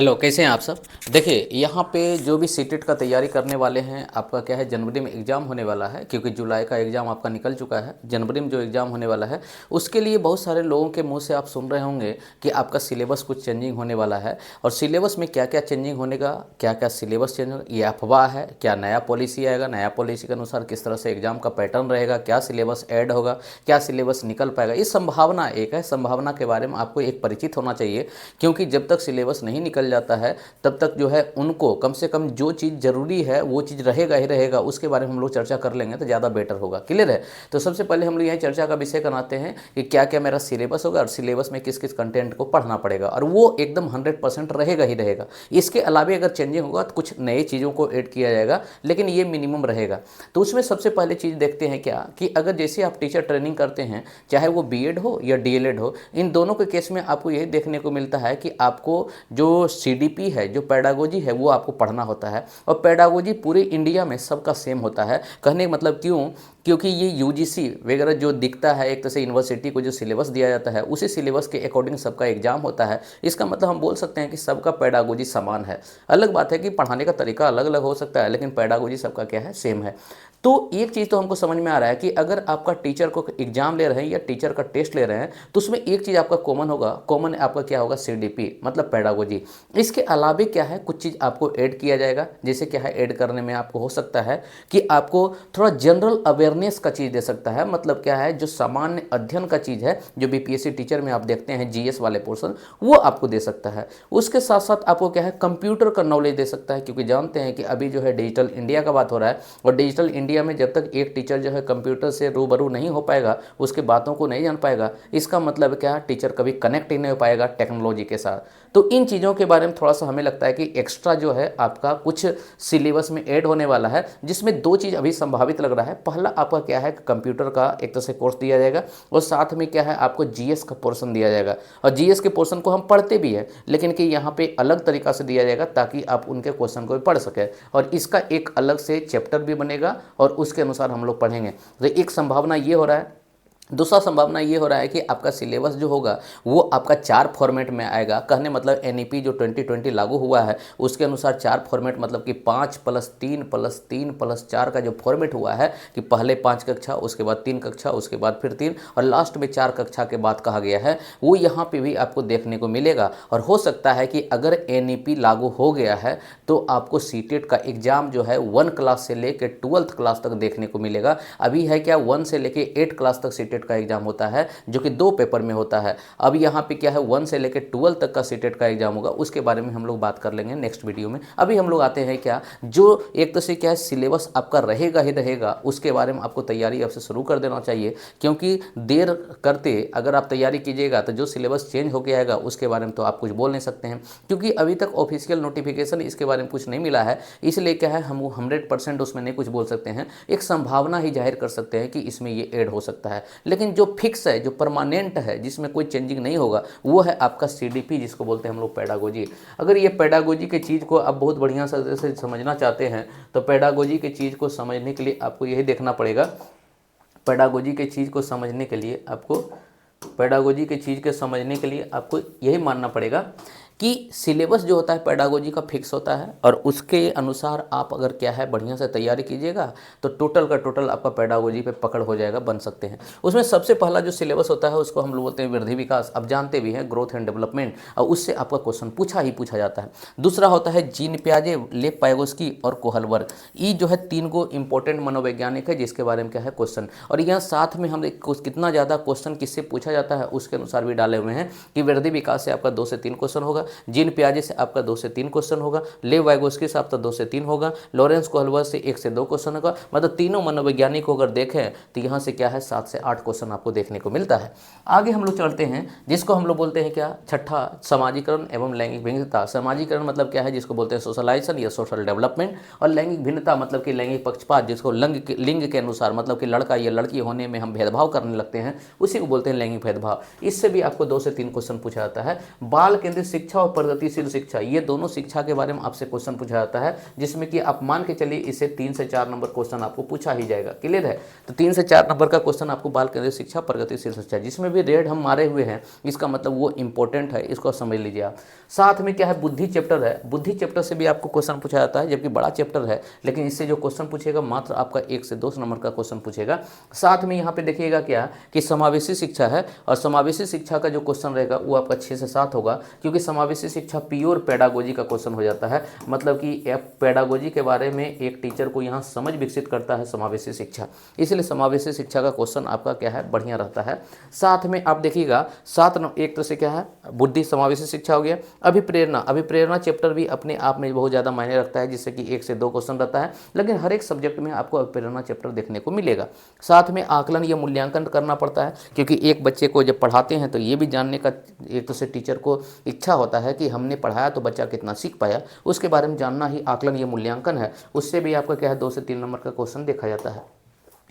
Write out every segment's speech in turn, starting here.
Hello, कैसे हैं आप सब। देखिए, यहाँ पे जो भी सीटेट का तैयारी करने वाले हैं, आपका क्या है, जनवरी में एग्ज़ाम होने वाला है, क्योंकि जुलाई का एग्ज़ाम आपका निकल चुका है। जनवरी में जो एग्ज़ाम होने वाला है उसके लिए बहुत सारे लोगों के मुंह से आप सुन रहे होंगे कि आपका सिलेबस कुछ चेंजिंग होने वाला है। और सिलेबस में क्या क्या चेंजिंग होने का, क्या क्या सिलेबस चेंज होगा, ये अफवाह है। क्या नया पॉलिसी आएगा, नया पॉलिसी के अनुसार किस तरह से एग्ज़ाम का पैटर्न रहेगा, क्या सिलेबस ऐड होगा, क्या सिलेबस निकल पाएगा, ये संभावना एक है। संभावना के बारे में आपको एक परिचित होना चाहिए, क्योंकि जब तक सिलेबस नहीं निकल जाता है तब तक जो है उनको कम से कम जो चीज़ ज़रूरी है वो चीज़ रहेगा ही रहेगा। उसके बारे में हम लोग चर्चा कर लेंगे तो ज़्यादा बेटर होगा। क्लियर है। तो सबसे पहले हम लोग यही चर्चा का विषय बनाते हैं कि क्या क्या मेरा सिलेबस होगा और सिलेबस में किस किस कंटेंट को पढ़ना पड़ेगा, और वो एकदम 100% रहेगा ही रहेगा। इसके अलावा अगर चेंजिंग होगा तो कुछ नए चीज़ों को ऐड किया जाएगा, लेकिन ये मिनिमम रहेगा। तो उसमें सबसे पहले चीज़ देखते हैं क्या कि अगर जैसे आप टीचर ट्रेनिंग करते हैं, चाहे वो बीएड हो या डीएलएड हो, इन दोनों के केस में आपको यही देखने को मिलता है कि आपको जो सीडीपी है, जो पेडागोजी है, वो आपको पढ़ना होता है। और पेडागोजी पूरे इंडिया में सबका सेम होता है। कहने का मतलब क्यों, क्योंकि ये यूजीसी वगैरह जो दिखता है, एक तरह से यूनिवर्सिटी को जो सिलेबस दिया जाता है उसी सिलेबस के अकॉर्डिंग सबका एग्जाम होता है। इसका मतलब हम बोल सकते हैं कि सबका पेडागोजी समान है। अलग बात है कि पढ़ाने का तरीका अलग अलग हो सकता है, लेकिन पेडागोजी सबका क्या है, सेम है। तो एक चीज़ तो हमको समझ में आ रहा है कि अगर आपका टीचर को एग्जाम ले रहे हैं या टीचर का टेस्ट ले रहे हैं तो उसमें एक चीज़ आपका कॉमन होगा। कॉमन आपका क्या होगा, सीडीपी मतलब पेडागोजी। इसके अलावा क्या है, कुछ चीज़ आपको ऐड किया जाएगा। जैसे क्या है, ऐड करने में आपको हो सकता है कि आपको थोड़ा जनरल अवेयरनेस का चीज़ दे सकता है। मतलब क्या है, जो सामान्य अध्ययन का चीज़ है, जो बीपीएससी टीचर में आप देखते हैं जीएस वाले पोर्शन, वो आपको दे सकता है। उसके साथ साथ आपको क्या है, कंप्यूटर का नॉलेज दे सकता है, क्योंकि जानते हैं कि अभी जो है डिजिटल इंडिया का बात हो रहा है। और डिजिटल इंडिया में जब तक एक टीचर जो है कंप्यूटर से रूबरू नहीं हो पाएगा, उसके बातों को नहीं जान पाएगा, इसका मतलब क्या है, टीचर कभी कनेक्ट ही नहीं हो पाएगा टेक्नोलॉजी के साथ। तो इन चीज़ों के बारे में थोड़ा सा हमें लगता है कि एक्स्ट्रा जो है आपका कुछ सिलेबस में ऐड होने वाला है, जिसमें दो चीज़ अभी संभावित लग रहा है। पहला आपका क्या है, कंप्यूटर का एक तरह से कोर्स दिया जाएगा, और साथ में क्या है, आपको जीएस का पोर्शन दिया जाएगा। और जीएस के पोर्शन को हम पढ़ते भी हैं, लेकिन कि यहाँ पे अलग तरीका से दिया जाएगा ताकि आप उनके क्वेश्चन को भी पढ़ सकें, और इसका एक अलग से चैप्टर भी बनेगा और उसके अनुसार हम लोग पढ़ेंगे। तो एक संभावना ये हो रहा है। दूसरा संभावना ये हो रहा है कि आपका सिलेबस जो होगा वो आपका 4 फॉर्मेट में आएगा। कहने मतलब एनईपी जो 2020 लागू हुआ है उसके अनुसार 4 फॉर्मेट, मतलब कि 5+3+3+4 का जो फॉर्मेट हुआ है कि पहले 5 कक्षा, उसके बाद 3 कक्षा, उसके बाद फिर 3, और लास्ट में 4 कक्षा के बाद कहा गया है, वो यहाँ पे भी आपको देखने को मिलेगा। और हो सकता है कि अगर एनईपी लागू हो गया है तो आपको सीटेट का एग्ज़ाम जो है 1 क्लास से लेकर 12th क्लास तक देखने को मिलेगा। अभी है क्या, 1 से लेकर 8 क्लास तक सीटेट का एग्जाम होता है, जो कि 2 पेपर में होता है। अब यहाँ पे क्या है, 1 से लेकर 12 तक का सीटेट का एग्जाम होगा। उसके बारे में हम लोग बात कर लेंगे नेक्स्ट वीडियो में। अभी हम लोग आते हैं क्या, जो एक तो से क्या है, सिलेबस आपका रहेगा ही रहेगा, उसके बारे में आपको तैयारी अब से शुरू कर देना चाहिए। क्योंकि देर करते अगर आप तैयारी कीजिएगा तो जो सिलेबस चेंज हो गया है उसके बारे में तो आप कुछ बोल नहीं सकते हैं, क्योंकि अभी तक ऑफिशियल नोटिफिकेशन इसके बारे में कुछ नहीं मिला है। इसलिए क्या है, हम 100% उसमें नहीं कुछ बोल सकते हैं। एक संभावना ही जाहिर कर सकते हैं कि इसमें ये ऐड हो सकता है, लेकिन जो फिक्स है, जो परमानेंट है, जिसमें कोई चेंजिंग नहीं होगा, वो है आपका सीडीपी, जिसको बोलते हैं हम लोग पेडागोजी। अगर ये पेडागोजी की चीज़ को आप बहुत बढ़िया से समझना चाहते हैं तो पेडागोजी की चीज़ को समझने के लिए आपको यही देखना पड़ेगा। पेडागोजी की चीज़ को समझने के लिए आपको पेडागोजी की चीज़ के समझने के लिए आपको यही मानना पड़ेगा कि सिलेबस जो होता है पेडागोजी का फिक्स होता है, और उसके अनुसार आप अगर क्या है बढ़िया से तैयारी कीजिएगा तो टोटल का टोटल आपका पेडागोजी पे पकड़ हो जाएगा, बन सकते हैं। उसमें सबसे पहला जो सिलेबस होता है उसको हम लोग बोलते हैं वृद्धि विकास, अब जानते भी हैं, ग्रोथ एंड डेवलपमेंट, और उससे आपका क्वेश्चन पूछा जाता है। दूसरा होता है जीन पियाजे, ले पाइगोस्की और कोहलवर्ग। ये जो है 3 को इंपॉर्टेंट मनोवैज्ञानिक है जिसके बारे में क्या है क्वेश्चन। और यहाँ साथ में हम कितना ज़्यादा क्वेश्चन किससे पूछा जाता है उसके अनुसार भी डाले हुए हैं कि वृद्धि विकास से आपका 2 से 3 क्वेश्चन होगा, जीन पियाजे से आपका 2 से 3 क्वेश्चन होगा, लेव वाइगोस्की से आपका 2 से 3 होगा, लॉरेंस कोहलवर्ग से 1 से 2 क्वेश्चन होगा। मतलब तीनों मनोवैज्ञानिक को अगर देखें तो यहाँ से क्या है 7 से 8 क्वेश्चन आपको देखने को मिलता है। आगे हम लोग चलते हैं, जिसको हम लोग बोलते हैं क्या, छठा, समाजीकरण एवं लैंगिक भिन्नता। समाजीकरण मतलब क्या है, जिसको बोलते हैं सोशलाइजेशन या सोशल डेवलपमेंट, और लैंगिक भिन्नता मतलब कि लैंगिक पक्षपात, जिसको लिंग के अनुसार, मतलब कि लड़का या लड़की होने में हम भेदभाव करने लगते हैं, उसी को बोलते हैं लैंगिक भेदभाव। इससे भी आपको 2 से 3 क्वेश्चन पूछा जाता है। बाल केंद्रित शिक्षा शिक्षा और प्रगतिशील शिक्षा, ये दोनों शिक्षा के बारे में आपसे क्वेश्चन पूछा जाता है, जिसमें कि आप मान के चलिए इसे 3 से 4 नंबर क्वेश्चन आपको पूछा ही जाएगा। क्लियर है? तो 3 से 4 नंबर का क्वेश्चन आपको बाल केंद्रित शिक्षा प्रगतिशील शिक्षा, जिसमें भी रेड हम मारे हुए हैं, इसका मतलब वो इंपॉर्टेंट है, इसको समझ लीजिए आप। साथ में क्या है, बुद्धि चैप्टर है, बुद्धि चैप्टर से भी आपको क्वेश्चन पूछा जाता है, जबकि बड़ा चैप्टर है, लेकिन इससे जो क्वेश्चन पूछेगा मात्र आपका 1 से 2 नंबर का क्वेश्चन पूछेगा। साथ में यहाँ पे देखिएगा क्या कि समावेशी शिक्षा है, और समावेशी शिक्षा का जो क्वेश्चन रहेगा वो आपका 6 से 7 होगा, क्योंकि समावेशी शिक्षा प्योर पेडागोजी का क्वेश्चन हो जाता है, मतलब कि पेडागोजी के बारे में एक टीचर को यहाँ समझ विकसित करता है समावेशी शिक्षा, इसलिए समावेशी शिक्षा का क्वेश्चन आपका क्या है, बढ़िया रहता है। साथ में आप देखिएगा 7 एक तरह से क्या है, बुद्धि समावेशी शिक्षा हो गया। अभिप्रेरणा चैप्टर भी अपने आप में बहुत ज़्यादा मायने रखता है, जिससे कि 1 से 2 क्वेश्चन रहता है, लेकिन हर एक सब्जेक्ट में आपको अभिप्रेरणा चैप्टर देखने को मिलेगा। साथ में आकलन या मूल्यांकन करना पड़ता है, क्योंकि एक बच्चे को जब पढ़ाते हैं तो ये भी जानने का एक तरह से टीचर को इच्छा होता है कि हमने पढ़ाया तो बच्चा कितना सीख पाया, उसके बारे में जानना ही आकलन या मूल्यांकन है। उससे भी आपका क्या है, 2 से 3 नंबर का क्वेश्चन देखा जाता है,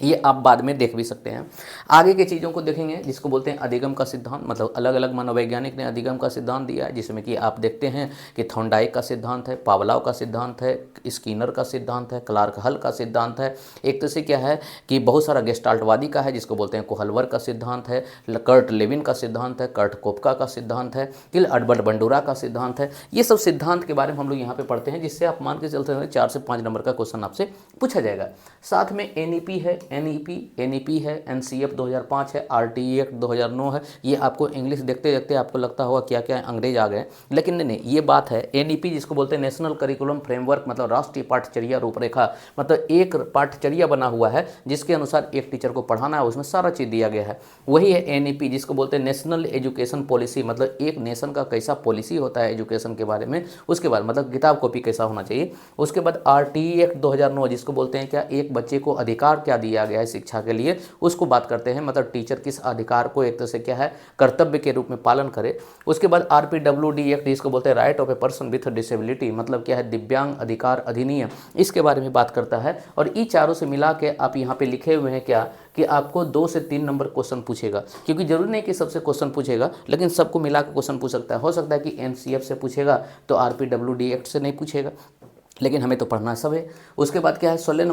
ये आप बाद में देख भी सकते हैं। आगे की चीज़ों को देखेंगे, जिसको बोलते हैं अधिगम का सिद्धांत, मतलब अलग अलग मनोवैज्ञानिक ने अधिगम का सिद्धांत दिया है, जिसमें कि आप देखते हैं कि थॉर्नडाइक का सिद्धांत है, पावलोव का सिद्धांत है, स्किनर का सिद्धांत है, क्लार्क हल का सिद्धांत है। एक तरह से क्या है कि बहुत सारा गेस्टाल्टवादी का है, जिसको बोलते हैं कोहलवर का सिद्धांत है, कर्ट लेविन का सिद्धांत है, कर्ट कोपका का सिद्धांत है, किल अडबर्ट बंडूरा का सिद्धांत है। ये सब सिद्धांत के बारे में हम लोग यहाँ पे पढ़ते हैं, जिससे आप मान के चलते हैं 4 से 5 नंबर का क्वेश्चन आपसे पूछा जाएगा। साथ में एनईपी है, एनईपी है, एनसीएफ 2005 है, आरटीई एक्ट 2009 है। ये आपको इंग्लिश देखते देखते आपको लगता होगा क्या क्या अंग्रेज आ गए, लेकिन नहीं, ये बात है। एनईपी जिसको बोलते हैं नेशनल करिकुलम फ्रेमवर्क, मतलब राष्ट्रीय पाठ्यचर्या रूपरेखा, मतलब एक पाठ्यचर्या बना हुआ है जिसके अनुसार एक टीचर को पढ़ाना है, उसमें सारा चीज़ दिया गया है, वही है एनईपी, जिसको बोलते हैं नेशनल एजुकेशन पॉलिसी, मतलब एक नेशन का कैसा पॉलिसी होता है एजुकेशन के बारे में, उसके बाद मतलब किताब कॉपी कैसा होना चाहिए। उसके बाद आरटीई एक्ट 2009, जिसको बोलते हैं क्या, एक बच्चे को अधिकार क्या दिया गया है शिक्षा के लिए, उसको बात करते हैं, मतलब टीचर किस अधिकार को एक तरह से क्या है, कर्तव्य के रूप में पालन करे। उसके बाद आरपीडब्ल्यूडी एक्ट, जिसको बोलते हैं right of a person with disability, मतलब क्या है, दिव्यांग अधिकार अधिनियम, इसके बारे में बात करता है। और ये चारों से मिला के आप यहाँ पे लिखे हुए हैं क्या कि आपको 2 से 3 नंबर क्वेश्चन पूछेगा, क्योंकि जरूरी नहीं कि सबसे क्वेश्चन पूछेगा, लेकिन सबको मिला के क्वेश्चन पूछ सकता है। हो सकता है कि एनसीएफ से पूछेगा तो आरपीडब्ल्यूडी एक्ट से नहीं पूछेगा, लेकिन हमें तो पढ़ना सब है। उसके बाद क्या है, 14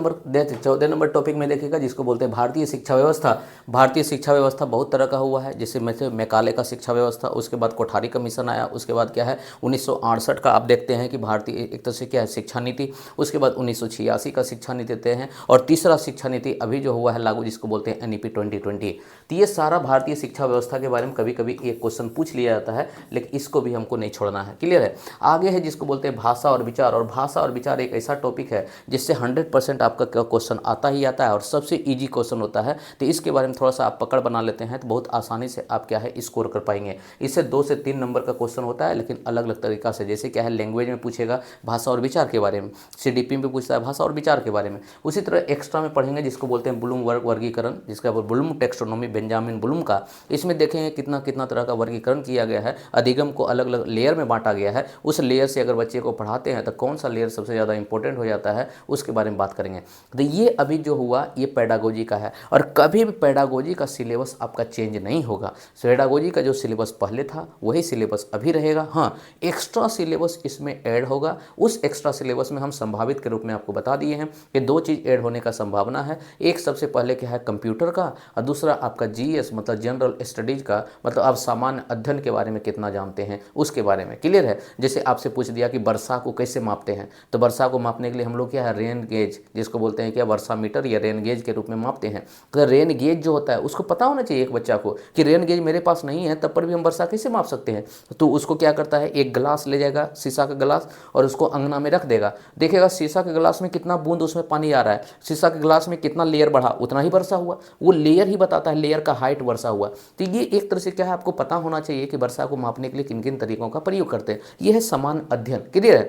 नंबर टॉपिक में देखिएगा, जिसको बोलते हैं भारतीय शिक्षा व्यवस्था। भारतीय शिक्षा व्यवस्था बहुत तरह का हुआ है, जैसे मैकाले का शिक्षा व्यवस्था, उसके बाद कोठारी कमीशन आया, उसके बाद क्या है 1968 का आप देखते हैं कि भारतीय एक तरह से क्या है शिक्षा नीति, उसके बाद 1986 का शिक्षा नीति देते हैं, और तीसरा शिक्षा नीति अभी जो हुआ है लागू, जिसको बोलते हैं एनईपी 2020। तो ये सारा भारतीय शिक्षा व्यवस्था के बारे में कभी कभी एक क्वेश्चन पूछ लिया जाता है, लेकिन इसको भी हमको नहीं छोड़ना है। क्लियर है? आगे है जिसको बोलते हैं भाषा और विचार, और भाषा और विचार एक ऐसा टॉपिक है जिससे 100% आपका क्वेश्चन आता ही आता है, और सबसे इजी क्वेश्चन होता है। तो इसके बारे में थोड़ा सा आप पकड़ बना लेते हैं तो बहुत आसानी से आप क्या है स्कोर कर पाएंगे। इससे 2 से 3 नंबर का क्वेश्चन होता है, लेकिन अलग अलग तरीका से, जैसे क्या है लैंग्वेज में पूछेगा भाषा और विचार के बारे में, सीडीपी में पूछता है भाषा और विचार के बारे में। उसी तरह एक्स्ट्रा में पढ़ेंगे जिसको बोलते हैं ब्लूम वर्गीकरण, जिसका ब्लूम टेक्सोनोमी बेंजामिन ब्लूम का। इसमें देखेंगे कितना कितना तरह का वर्गीकरण किया गया है, अधिगम को अलग अलग लेयर में बांटा गया है। उस लेयर से अगर बच्चे को पढ़ाते हैं तो कौन सा लेयर सबसे ज़्यादा इंपॉर्टेंट हो जाता है, उसके बारे में बात करेंगे। तो ये अभी जो हुआ ये पेडागोजी का है, और कभी भी पेडागोजी का सिलेबस आपका चेंज नहीं होगा। पेडागोजी का जो सिलेबस पहले था वही सिलेबस अभी रहेगा। हाँ, एक्स्ट्रा सिलेबस इसमें ऐड होगा। उस एक्स्ट्रा सिलेबस में हम संभावित के रूप में आपको बता दिए हैं कि 2 चीज़ ऐड होने का संभावना है। एक सबसे पहले क्या है कंप्यूटर का, और दूसरा आपका जीएस मतलब जनरल स्टडीज का, मतलब आप सामान्य अध्ययन के बारे में कितना जानते हैं उसके बारे में। क्लियर है? जैसे आपसे पूछ दिया कि वर्षा को कैसे मापते हैं, तो वर्षा को मापने के लिए हम लोग क्या है रेन गेज, जिसको बोलते हैं क्या वर्षा मीटर या रेन गेज के रूप में मापते हैं। तो रेन गेज जो होता है उसको पता होना चाहिए एक बच्चा को कि रेन गेज मेरे पास नहीं है तब पर भी हम वर्षा कैसे माप सकते हैं। तो उसको क्या करता है, एक गिलास ले जाएगा शीशा का गिलास, और उसको अंगना में रख देगा, देखेगा शीशा के गिलास में कितना बूंद उसमें पानी आ रहा है, शीशा के गिलास में कितना लेयर बढ़ा उतना ही वर्षा हुआ। वो लेयर ही बताता है, लेयर का हाइट वर्षा हुआ। तो ये एक तरह से क्या है आपको पता होना चाहिए कि वर्षा को मापने के लिए किन किन तरीकों का प्रयोग करते हैं। यह है समान अध्ययन। क्लियर है?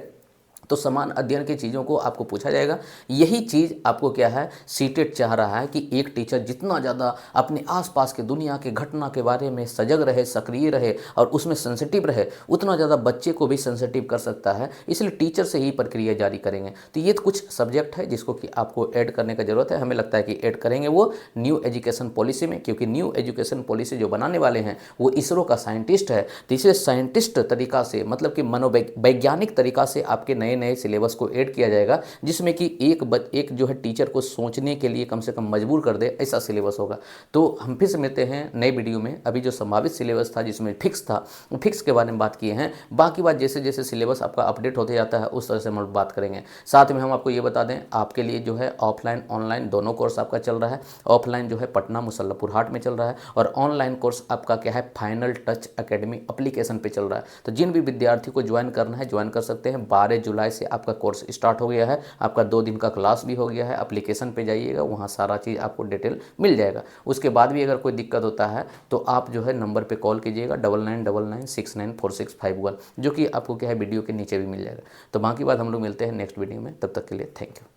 तो समान अध्ययन की चीज़ों को आपको पूछा जाएगा। यही चीज़ आपको क्या है, सीटेट चाह रहा है कि एक टीचर जितना ज़्यादा अपने आसपास के दुनिया के घटना के बारे में सजग रहे, सक्रिय रहे और उसमें सेंसिटिव रहे, उतना ज़्यादा बच्चे को भी सेंसिटिव कर सकता है। इसलिए टीचर से ही प्रक्रिया जारी करेंगे। तो ये कुछ सब्जेक्ट है जिसको कि आपको ऐड करने का ज़रूरत है। हमें लगता है कि ऐड करेंगे वो न्यू एजुकेशन पॉलिसी में, क्योंकि न्यू एजुकेशन पॉलिसी जो बनाने वाले हैं वो इसरो का साइंटिस्ट है। तो इसलिए साइंटिस्ट तरीका से, मतलब कि मनोवैज्ञानिक तरीका से आपके नए नए सिलेबस को ऐड किया जाएगा, जिसमें कि एक जो है टीचर को सोचने के लिए कम से कम मजबूर कर दे, ऐसा सिलेबस होगा। तो हम फिर से मिलते हैं नए वीडियो में। अभी जो संभावित सिलेबस था जिसमें फिक्स था, फिक्स के बारे में बात किए हैं। बाकी बात जैसे जैसे सिलेबस आपका अपडेट होते जाता है उस तरह से हम बात करेंगे। साथ में हम आपको ये बता दें, आपके लिए जो है ऑफलाइन ऑनलाइन दोनों कोर्स आपका चल रहा है। ऑफलाइन जो है पटना मुसल्लपुर हाट में चल रहा है, और ऑनलाइन कोर्स आपका क्या है, फाइनल टच एकेडमी एप्लीकेशन पे चल रहा है। तो जिन भी विद्यार्थी को ज्वाइन करना है ज्वाइन कर सकते हैं। 12 जुलाई से आपका कोर्स स्टार्ट हो गया है। आपका 2 दिन का क्लास भी हो गया है। एप्लीकेशन पे जाइएगा, वहाँ सारा चीज़ आपको डिटेल मिल जाएगा। उसके बाद भी अगर कोई दिक्कत होता है तो आप जो है नंबर पे कॉल कीजिएगा 9999694651, जो कि आपको क्या है वीडियो के नीचे भी मिल जाएगा। तो बाकी बात हम लोग मिलते हैं नेक्स्ट वीडियो में। तब तक के लिए थैंक यू।